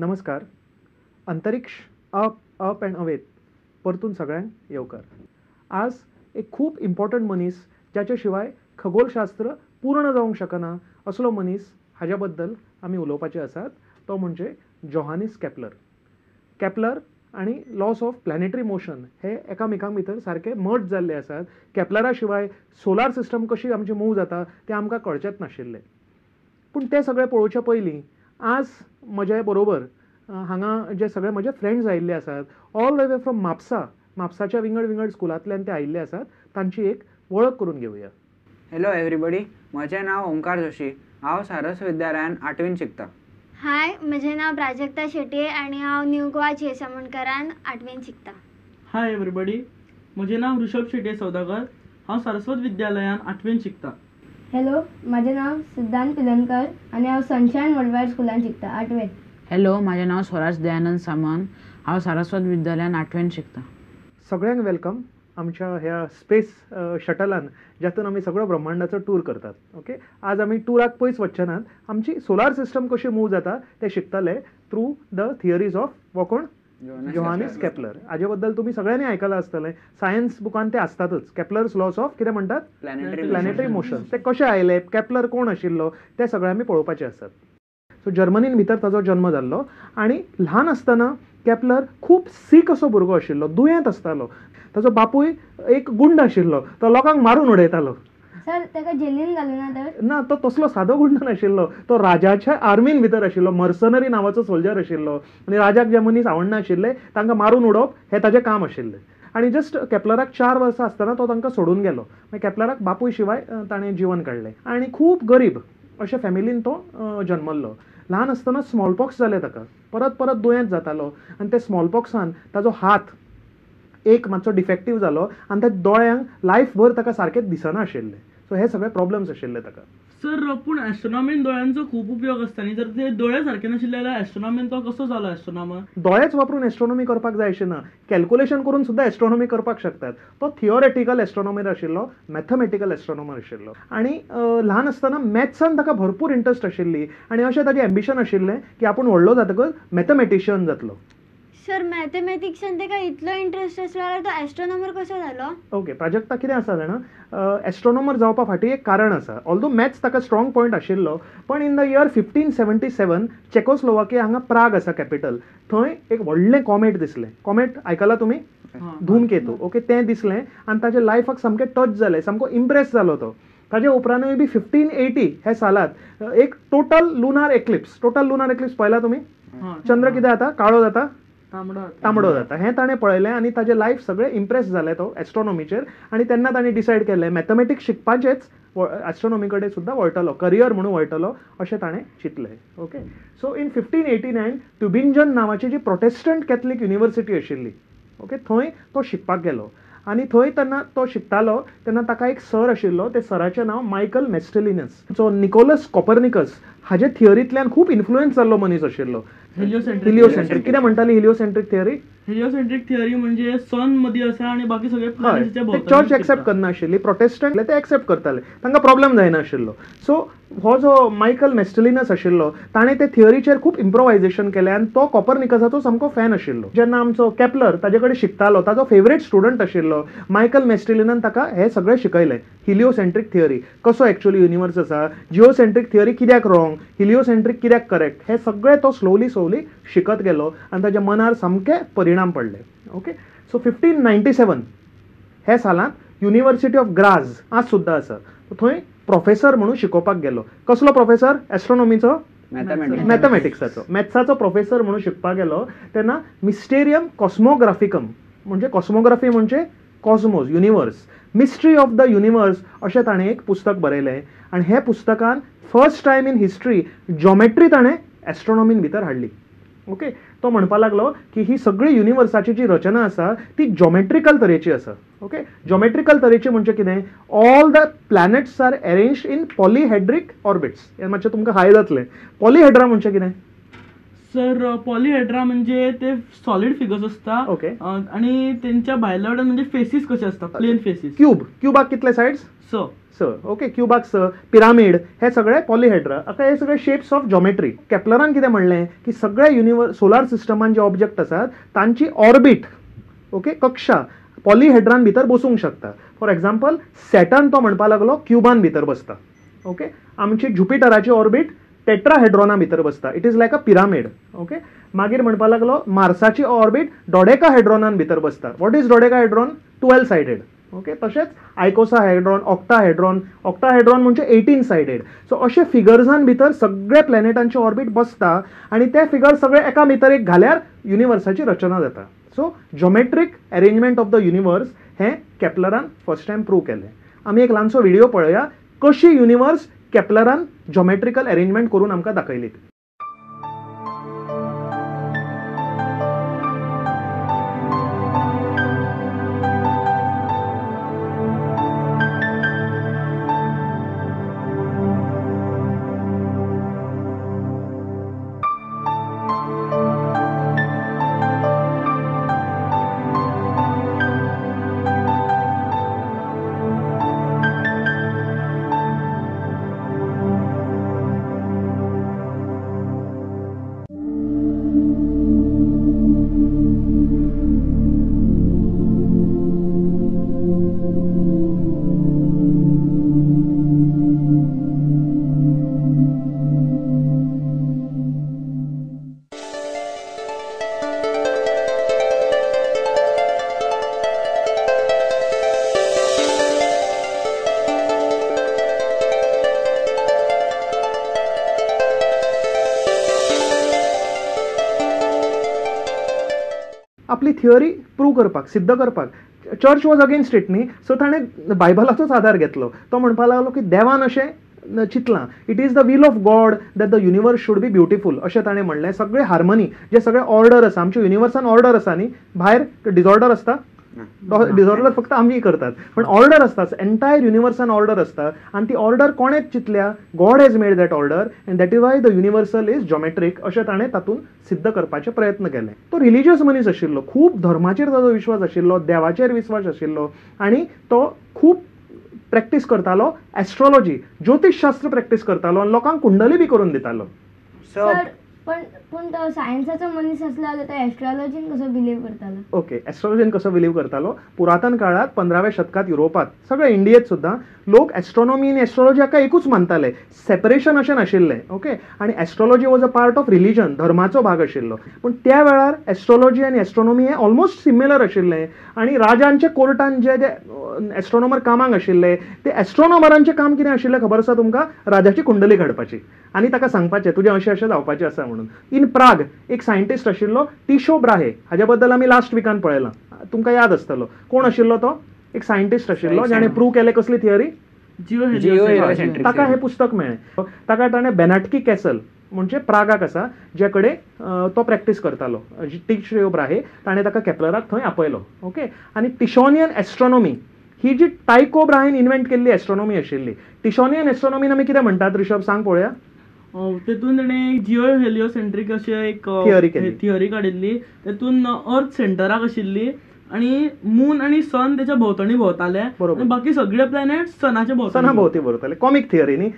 नमस्कार. अंतरिक्ष up and अवेत परतून सगळ्यांक येवकार. आज एक खूप इम्पॉर्टंट मनीस ज्याच्या शिवाय खगोलशास्त्र पूर्ण जावंक शकना असलो मनीस हाज्या बद्दल आमी उलोवपाचे आसात. तो म्हणजे जोहानिस केप्लर. केप्लर आणि लॉस ऑफ प्लॅनेटरी मोशन हे एकामेकां भितर सारके मर्ज जाल्ले आसात. केप्लरा शिवाय सोलार सिस्टम कशी आमची मूव जाता तें आमकां कळचेंच नाशिल्लें. पूण तें सगळें पळोवचे पयलीं आज म्हजे बरोबर हांगा जे सगळे म्हजे फ्रेंड्स आयिल्ले आसात, ऑल द वे फ्रॉम म्हापसाच्या विंगड स्कुलांतल्यान ते आयिल्ले आसात. तांची एक वळख करून घेवया. हॅलो एवरीबडी, म्हजें नांव ओंकार जोशी. हांव सारस्वत विद्यालयान 8वीन शिकता. हाय, म्हजें नांव प्राजक्ता शेटये आनी हांव न्यू गोवा चेस आमोणकरान 8वीन शिकता. हाय एवरीबडी, म्हजें नांव ऋषभ शेटये सौदागर. हांव सारस्वत विद्यालयान 8वीन शिकता. हॅलो, म्हजें नांव सिद्धांत पिलनकर आनी हांव सनशायन वर्ल्डवायड स्कुलान शिकता 8वें. हॅलो, म्हजें नांव स्वराज दयानंद सामंत. हांव सारस्वत विद्यालयान 8वें शिकता. सगळ्यांक वेलकम आमच्या ह्या स्पेस शटलान ज्यातून आमी सगळो ब्रह्मांडाचो टूर करतात. ओके, आज आमी टुराक पयस वचचे नात. आमची सोलार सिस्टम कशी मूव जाता ते शिकतले थ्रू द थियरीज ऑफ वो कोण? Johannes Kepler. हाजे बद्दल तुमी सगळ्यांनी आयकलां आसतलें. सायन्स बुकान ते आसतातच. केप्लर्स लॉस ऑफ कितें म्हणटात? Planetary motion. ते कशे आयले, केप्लर कोण आशिल्लो, ते सगळें आमी पळोवपाचे आसात. सो जर्मनीन भितर ताजो जन्म जाल्लो आनी ल्हान आसतना केप्लर खूब सीक असो भुरगो आशिल्लो, दुयेंत आसतालो. ताजो बापूय एक गुंड आशिल्लो, तो लोकांक मारून उडयतालो. सर, ताका जेलीन घालूं ना तर? ना, तो तसलो सादो गुंड नाशिल्लो. तो राजाच्या आर्मीन भितर आशिल्लो. मर्सनरी नांवाचो सोल्जर आशिल्लो आनी राजाक जे मनीस आवडना आशिल्ले तांकां मारून उडोवप हें ताजें काम आशिल्लें. आनी जस्ट केप्लराक 4 वर्सां आसतना तो तांकां सोडून गेलो. मागीर केप्लराक बापूय शिवाय ताणें जिवन काडलें. आनी खूब गरीब अशे फॅमिलीन तो जल्मल्लो. ल्हान आसतना स्मॉलपॉक्स जालें ताका. परत दुयेंत जातालो आनी ते स्मॉलपॉक्सान ताजो हात एक मातसो डिफेक्टीव जालो आनी त्या दोळ्यांक लायफभर ताका सारकें दिसना आशिल्लें. सो हे सगळे प्रॉब्लेम्स आशिल्ले ताका. सर, पूण एस्ट्रोनॉमीन दोळ्यांचो खूब उपयोग आसता न्ही. जर ते दोळे सारके नाशिल्ले जाल्यार एस्ट्रोनॉमीन तो कसो जालो एस्ट्रोनॉमर? दोळेच वापरून एस्ट्रोनॉमी करपाक जाय अशें ना. कॅल्क्युलेशन करून सुद्दां एस्ट्रोनॉमी करपाक शकतात. तो थियोरेटिकल एस्ट्रोनॉमर आशिल्लो, मॅथमॅटिकल एस्ट्रोनॉमर आशिल्लो. आनी ल्हान आसतना मॅथ्सान ताका भरपूर इंट्रस्ट आशिल्ली आनी अशें ताचें एम्बिशन आशिल्लें की आपूण व्हडलो जातकच मॅथमॅटिशियन जातलो. सर, मॅथमॅटिक्सान ताका इतलो इंट्रस्ट आसलो जाल्यार तो एस्ट्रोनॉमर कसो जालो? ओके, प्राजक्ता कितें आसा जाणा, एस्ट्रोनॉमर जावपा फाटीं एक कारण आसा. ऑल्दो मॅथ्स ताका स्ट्रॉंग पॉयंट आशिल्लो, पण इन द इयर 1577 चेकोस्लोवाकिया हांगा प्राग आसा कॅपिटल, थंय एक व्हडलें कॉमेट दिसलें. कॉमेट आयकलां तुमी? धूमकेतू. ओके, तें दिसलें आनी ताच्या लायफाक सामकें टच जालें, सामको इम्प्रेस जालो तो. ताजे उपरांतूय बी 1580 ह्या सालांत एक टोटल लुनार एक्लिप्स पळयला तुमी? चंद्र कितें जाता? काळो जाता, तांबडो जाता. हें ताणें पळयलें आनी ताजें लायफ सगळें इम्प्रेस जालें तो एस्ट्रोनॉमीचेर. आनी तेन्ना ताणें डिसायड केलें मॅथमॅटिक्स शिकपाचेंच एस्ट्रोनॉमी कडेन सुद्दां वळटलो, करियर म्हणून वळटलो अशें ताणें चिंतलें. ओके, सो इन 1589 ट्युबिंजन नांवाची जी प्रोटेस्टंट कॅथलीक युनिवर्सिटी आशिल्ली, ओके, थंय तो शिकपाक गेलो. आनी थंय तेन्ना तो शिकतालो तेन्ना ताका एक सर आशिल्लो. ते सराचें नांव मायकल मेस्टेलिनस. सो निकोलस कॉपर्निकस हाजे थियरींतल्यान खूप इन्फ्लुएन्स जाल्लो मनीस आशिल्लो. हिलिओसेंट्रीक कितें म्हणटाली हिलिओसेंट्रीक थियरी? हिलिओसेंट्रीक थियरी म्हणजे सन मदीं आसा आनी बाकी सगळे प्लॅनेट्सच्या भोंवतणी. चर्च एक्सेप्ट करना आशिल्ली, प्रोटेस्टंट ते एक्सेप्ट करताले, तांकां प्रॉब्लेम जायना आशिल्लो. सो हो जो मायकल मेस्टेलिनस आशिल्लो ताणें ते थियरीचेर खूब इम्प्रोवायजेशन केलें आनी तो कॉपर्निकसाचो सामको फॅन आशिल्लो. जेन्ना आमचो केप्लर ताजे कडेन शिकतालो, ताजो फेवरेट स्टुडंट आशिल्लो मायकल मेस्टेलिनान ताका हें सगळें शिकयलें. हिलिओसेंट्रीक थियरी कसो एक्चुअली युनिवर्स आसा, जिओसेंट्रीक थियरी कित्याक रॉंग, हिलिओसेंट्रीक कित्याक करेक्ट, हें सगळें तो स्लोली शिकत गेलो आनी ताच्या मनार सामके परिणाम पडले. ओके, सो 1597 हे सालांत युनिवर्सिटी ऑफ ग्राज आज सुद्दां आसा, थंय प्रोफेसर म्हणून शिकोवपाक गेलो. कसलो प्रोफेसर? एस्ट्रोनॉमीचो? मॅथमॅटिक्साचो. मॅथ्साचो प्रोफेसर म्हणून शिकपाक गेलो तेन्ना मिस्टेरियम कॉस्मोग्राफिकम म्हणजे कॉस्मोग्राफी म्हणजे Cosmos, universe, mystery of the universe अशें ताणें एक पुस्तक बरयलें. आनी हे पुस्तकान first time in history geometry ताणें एस्ट्रोनॉमीन भितर हाडली. ओके, तो म्हणपा लागलो की ही सगळी युनिवर्साची जी रचना आसा ती जॉमेट्रिकल तरेची आसा. ओके, जॉमेट्रिकल तरेची म्हणजे कितें? All the planets are arranged in polyhedric orbits. हें मातशें तुमकां हाय जातलें. पॉलिहेड्रा म्हणजे कितें? सर पॉलिहेड्रा म्हणजे ते सॉलिड फिगर्स असता Okay. आणि त्यांच्या भायल्या वाटेन म्हणजे फेसीस कशे असता प्लेन फेसीस क्यूबाक कितले सायड्स स ओके क्यूबाक पिरामीड हे सगळे पॉलिहेड्रा आता हे सगळे शेप्स ऑफ जॉमेट्री केप्लरान कितें म्हणलें की सगळे सोलार सिस्टमान जे ऑब्जेक्ट आसात तांची ऑर्बिट ओके कक्षा पॉलिहेड्रान भितर बसूंक शकता फॉर एग्जाम्पल सॅटर्न तो म्हणपा लागलो क्यूबान भितर बसता ओके आमची ज्युपिटराची ऑर्बिट टेट्राहेड्रॉना भितर बसता it is like a pyramid okay मागीर म्हणपा लागलो मार्साची ऑर्बिट डॉडेकाहेड्रॉनान भितर बसता what is dodecahedron 12 sided okay तशेंच आयकोसाहेड्रॉन ऑक्टाहेड्रॉन म्हणजे 18 सायडेड सो अशे फिगर्सान भितर सगळे प्लॅनेटांची ऑर्बिट बसता आणि ते फिगर सगळे एका भितर एक घाल्यार युनिवर्साची रचना जाता so geometric arrangement of the universe हे केप्लरान फर्स्ट टायम प्रूव केलें आमी एक ल्हानसो व्हिडिओ पळोवया कशी युनिवर्स केप्लरान जॉमेट्रिकल अरेंजमेंट करून आमकां दाखयली आपली थिअरी प्रूव करपाक सिद्ध करपाक चर्च वॉज अगेन्स्ट इट न्ही सो ताणें बायबलाचोच आधार घेतलो तो म्हणपा लागलो की देवान अशें चिंतलां it is the will of God that the universe should be beautiful अशें ताणें म्हणलें सगळे हार्मनी जे सगळे ऑर्डर आसा आमच्या युनिवर्सान ऑर्डर आसा न्ही भायर डिसऑर्डर आसता डिसऑर्डर फक्त आमी करतात पण ऑर्डर आसता एंटायर युनिवर्सान ऑर्डर आसता आनी ती ऑर्डर कोणेच चिंतल्या God has made that order and that is why the universal is geometric अशें ताणें तातूंत सिद्ध करपाचे प्रयत्न केले तो रिलिजियस मनीस आशिल्लो खूब धर्माचेर ताचो विश्वास आशिल्लो देवाचेर विश्वास आशिल्लो आनी तो खूब प्रॅक्टीस करतालो एस्ट्रोलॉजी ज्योतिषशास्त्र प्रॅक्टीस करतालो आनी लोकांक कुंडली बी करून दितालो सो पण तो सायन्साचो मनीस असलो जाल्यार तो एस्ट्रोलॉजीन कसो बिलीव करतालो ओके एस्ट्रोलॉजीन कसो बिलीव करतालो पुरातन काळात 15व्या शतकात युरोपात सगळे इंडियेत सुद्धा लोक एस्ट्रॉनॉमी आनी एस्ट्रोलॉजी हाका एकूच मानताले सेपरेशन अशें नाशिल्लें ओके आनी astrology was a part of religion धर्माचो भाग आशिल्लो पूण त्या वेळार एस्ट्रोलॉजी आनी एस्ट्रॉनॉमी हे ऑलमोस्ट सिमिलर आशिल्लें आनी राजांचे कोर्टान जे एस्ट्रॉनॉमर कामाक आशिल्ले ते एस्ट्रॉनॉमरांचें काम कितें आशिल्लें खबर आसा तुमकां राजाची कुंडली घडपाची आनी ताका सांगपाचें तुजें अशें अशें जावपाचें आसा म्हणून इन प्राग एक सायंटिस्ट आशिल्लो टिशो ब्राहे हाज्या बद्दल आमी लास्ट विकान पळयलां तुमकां याद आसतलो कोण आशिल्लो तो एक सायंटिस्ट आशिल्लो जाणें प्रूव केलें कसली थियरी जिओ ताका हें पुस्तक मेळ्ळें ताका ताणें बेनाटकी कॅसल म्हणजे प्रागाक आसा जे कडेन तो प्रॅक्टीस करतालो टिशो ब्राहे ताणें ताका केप्लराक थंय आपयलो ओके आनी टिशॉनियन एस्ट्रॉनॉमी ही जी टायको ब्राहेन इन्व्हेंट केल्ली एस्ट्रॉनॉमी आशिल्ली टिशॉनियन एस्ट्रॉनॉमीन आमी कितें म्हणटात ऋषभ सांग पळोवया तेतून तेणें जिओ हेलिओसेंट्रीक अशें एक थियरी काडिल्ली तेतून अर्थ सेंटराक आशिल्ली आणि मून आणि सन त्याच्या भोवतणी भोंवताले आणि बाकी सगळे प्लॅनेट सनाच्या भोवती भोंवताले कॉमिक थियरी न्ही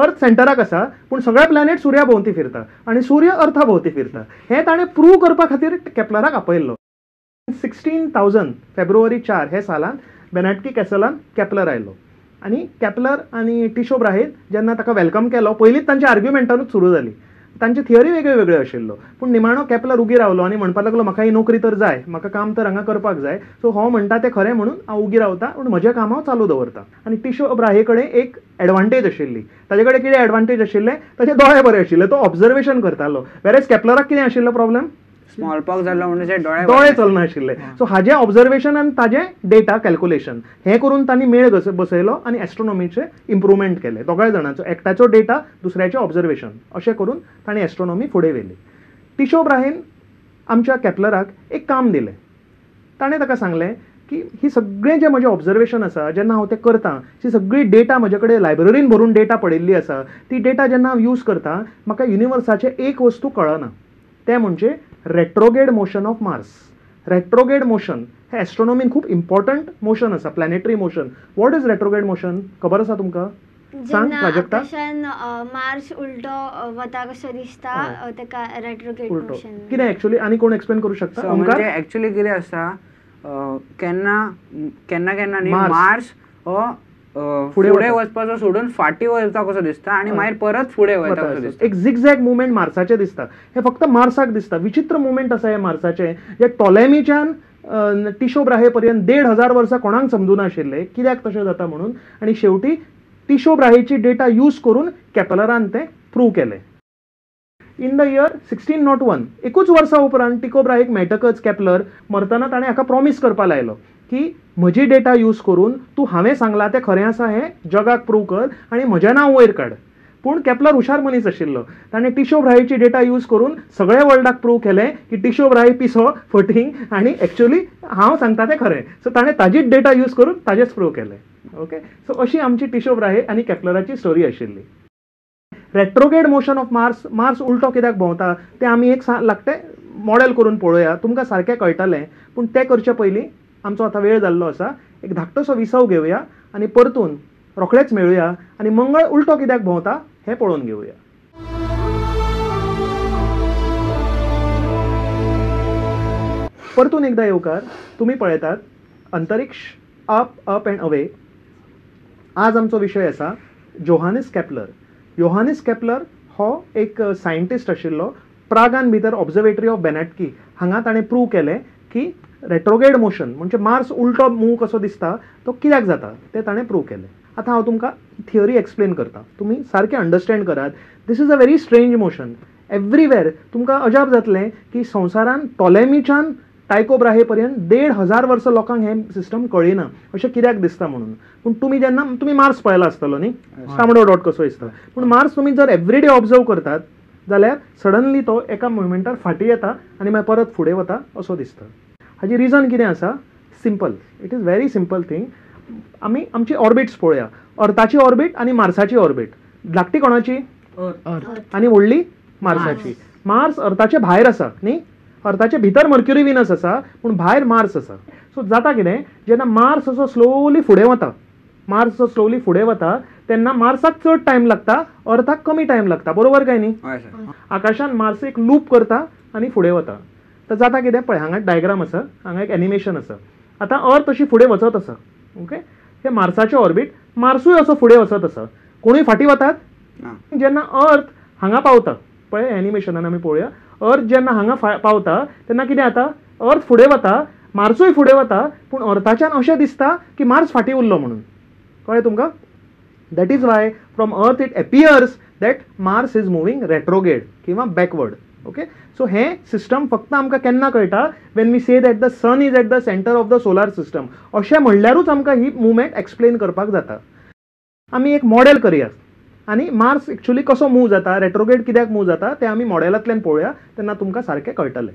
अर्थ सेंटराक आसा पूण सगळे प्लॅनेट सुर्या भोवती फिरता आणि सूर्य अर्था भोवती फिरता हे ताणें प्रूव करपा खातीर केप्लराक आपयल्लो 16,000 फेब्रुवारी 4 हे सालान बेनाटकी कॅसलान केप्लर आयलो आनी केप्लर आनी टिशो ब्राहेन जेन्ना ताका वेलकम केलो पयलींच तांची आर्ग्युमेंटानूच सुरू जाली तांची थियरी वेगळ्यो वेगळ्यो आशिल्लो पूण निमाणो केप्लर उगी रावलो आनी म्हणपाक लागलो म्हाका ही नोकरी तर जाय म्हाका काम तर हांगा करपाक जाय सो हो म्हणटा तें खरें म्हणून हांव उगी रावता पूण म्हजें काम हांव चालू दवरता आनी टिशो ब्राहे कडेन एक एडवांटेज आशिल्ली ताजे कडेन कितें एडवांटेज आशिल्लें ताचे दोळे बरे आशिल्ले तो ऑब्जर्वेशन करतालो वेरेज केप्लराक कितें आशिल्लो प्रॉब्लेम स्मॉल पॉक्स जाल्लो म्हणजे दोळे चलनाशिल्ले सो हाजे ऑब्जर्वेशन आनी ताजें डेटा कॅल्क्युलेशन हें करून तांणी मेळ बसयलो आनी एस्ट्रोनॉमीचे इम्प्रुवमेंट केले दोगांय जाणांचो एकट्याचो डेटा दुसऱ्याचें ऑब्जर्वेशन अशें करून तांणी एस्ट्रोनॉमी फुडें व्हेली टिशो ब्राहेन आमच्या केप्लराक एक काम दिलें ताणें ताका सांगलें की ही सगळें जें म्हजें ऑब्जर्वेशन आसा जेन्ना हांव तें करतां ती सगळी डेटा म्हजे कडेन लायब्ररीन भरून डेटा पडिल्ली आसा ती डेटा जेन्ना हांव यूज करतां म्हाका युनिवर्साचें एक वस्तू कळना ते म्हणजे retrograde motion of Mars. Retrograde motion हे एस्ट्रोनॉमीन खूप इम्पॉर्टंट मोशन आसा, planetary motion. What is retrograde motion खबर आसा तुमकां? सांग प्राजक्ता. आकाशान मार्स उलटो वता कसो दिसता तेका रेट्रोगेड उलटो मोशन. कितें एक्चुअली आनी कोण एक्सप्लेन करू शकता? म्हणजे ऍक्च्युअली कितें आसता, केन्ना केन्ना न्ही मार्स हो फुडें वचपाचो सोडून फाटी वयता कसो दिसता आणि मागीर परत फुडें वयता कसो दिसता. एक झिगझॅग मुवमेंट मार्साचे दिसता. हे फक्त मार्साक दिसता. विचित्र मुवमेंट आसा हे मार्साचे, जे टॉलेमीच्यान टिशो ब्राहे पर्यंत 1,500 वर्सां कोणाक समजून आशिल्ले कित्याक तशें जाता म्हणून. आणि शेवटी टिशो ब्राहेची डेटा यूज करून केपलरान तें प्रूव केलें. इन द इयर 1601 एकूच वर्सा उपरांत टिको ब्राहेक मेळटकच केपलर मरतना ताणें हाका प्रॉमिस करपा लायलो की म्हजी डेटा यूज करून तूं हांवें सांगलां तें खरें आसा हें जगाक प्रूव कर आनी म्हजें नांव वयर काड. पूण केपलर हुशार मनीस आशिल्लो. ताणें टिशो ब्राहेची डेटा यूज करून सगळ्या वर्ल्डाक प्रूव केलें की टिशो ब्राहे पिसो फटींग आणि एक्चुअली हांव सांगता तें खरें. सो ताणें ताजीच डेटा यूज करून ताजेच प्रूव केलें. ओके, सो अशी आमची टिशो ब्राहे आनी केपलराची स्टोरी आशिल्ली. रेट्रोगेड मोशन ऑफ मार्स, मार्स उलटो कित्याक भोंवता तें आमी एक लागते मॉडेल करून पळोवया. तुमकां सारकें कळटलें, पूण तें करचे पयलीं आमचो आतां वेळ जाल्लो आसा. एक धाकटोसो विसव घेवया आनी परतून रोखडेच मेळुया आनी मंगळ उलटो कित्याक भोंवता हें पळोवन घेवया. परतून एकदां येवकार. तुमी पळयतात अंतरिक्ष अप अप एंड अवे. आज आमचो विशय आसा जोहानिस केपलर. योहानिस केपलर हो एक सायंटिस्ट आशिल्लो. प्रागान भितर ऑब्झर्वेटरी ऑफ बेनेटकी हांगा ताणें प्रूव केलें की रेट्रोगेड मोशन म्हणजे मार्स उलटो मूव कसो दिसता तो कित्याक जाता तें ताणें प्रूव केलें. आतां हांव तुमकां थियरी एक्सप्लेन करता, तुमी सारकें अंडरस्टँड करात. This is a very strange motion. Everywhere तुमकां अजाप जातलें की संवसारान टॉलेमीच्यान टायको ब्राहे पर्यंत 1,500 वर्सां लोकांक हें सिस्टम कळिना अशें कित्याक दिसता म्हणून. पूण तुमी मार्स पळयला आसतलो न्ही, तांबडो डॉट कसो दिसता. पूण मार्स तुमी जर एवरीडे ऑब्जर्व करतात जाल्यार सडनली तो एका मुवमेंटार फाटी येता आनी मागीर परत फुडें वता असो दिसता. हाजी रिजन कितें आसा? Simple. It is very simple thing. आमी आमची ऑर्बिट्स पळोवया. अर्थाची ऑर्बिट आनी मार्साची ऑर्बिट. धाकटी कोणाची? आनी व्हडली मार्साची. मार्स अर्थाचे भायर आसा न्ही. अर्थाचे भितर मर्क्युरी विनस आसा पूण भायर मार्स आसा. सो जाता कितें, जेन्ना मार्स असो स्लोली फुडें वता, मार्स असो स्लोली फुडें वता तेन्ना मार्साक चड टायम लागता, अर्थाक कमी टायम लागता. बरोबर काय न्ही? आकाशान मार्स एक लूप करता आनी फुडें वता. तर जाता कितें पळय, हांगा डायग्राम आसा, हांगा एक एनिमेशन आसा. आतां अर्थ अशी फुडें वचत आसा. ओके, हे मार्साचे ऑर्बिट. मार्सूय असो फुडें वचत आसा. कोणूय फाटी वतात. जेन्ना अर्थ हांगा पावता पळय एनिमेशनान आमी पळोवया. अर्थ जेन्ना हांगा पावता तेन्ना कितें जाता? अर्थ फुडें वता, मार्सूय फुडें वता, पूण अर्थाच्यान अशें दिसता की मार्स फाटी उरलो म्हणून. कळ्ळें तुमकां? That is why from earth it appears that Mars is moving retrograde किंवा बॅकवर्ड. ओके, सो हें सिस्टम फक्त आमकां केन्ना कळटा? When we say that the sun is at the centre of the solar system. अशें म्हणल्यारूच आमकां ही मुवमेंट एक्सप्लेन करपाक जाता. आमी एक मॉडेल करया आनी मार्स एक्चुअली कसो मूव जाता, रेट्रोगेड कित्याक मूव जाता तें आमी मॉडेलांतल्यान पळोवया, तेन्ना तुमकां सारकें कळटलें.